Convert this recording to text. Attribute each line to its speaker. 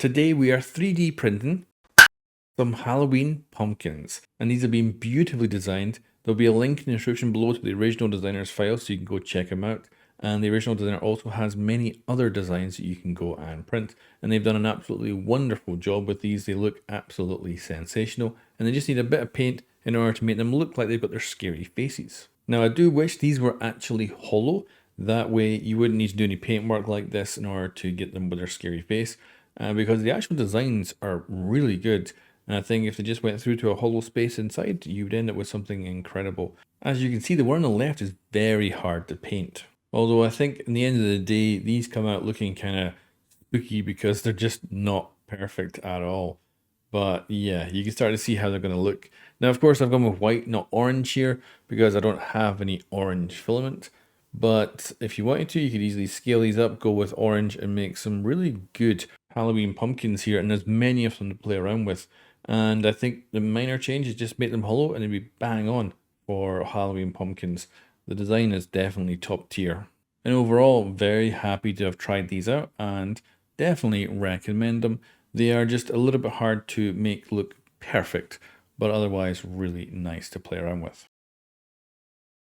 Speaker 1: Today we are 3D printing some Halloween pumpkins, and these have been beautifully designed. There'll be a link in the description below to the original designer's file so you can go check them out. And the original designer also has many other designs that you can go and print. And they've done an absolutely wonderful job with these. They look absolutely sensational. And they just need a bit of paint in order to make them look like they've got their scary faces. Now I do wish these were actually hollow. That way you wouldn't need to do any paintwork like this in order to get them with their scary face. Because the actual designs are really good. And I think if they just went through to a hollow space inside, you would end up with something incredible. As you can see, the one on the left is very hard to paint. Although I think in the end of the day, these come out looking kind of spooky because they're just not perfect at all. But yeah, you can start to see how they're going to look. Now, of course, I've gone with white, not orange here, because I don't have any orange filament. But if you wanted to, you could easily scale these up, go with orange, and make some really good Halloween pumpkins here. And there's many of them to play around with. And I think the minor change is just make them hollow and it'd be bang on for Halloween pumpkins. The design is definitely top tier. And overall, very happy to have tried these out and definitely recommend them. They are just a little bit hard to make look perfect, but otherwise really nice to play around with.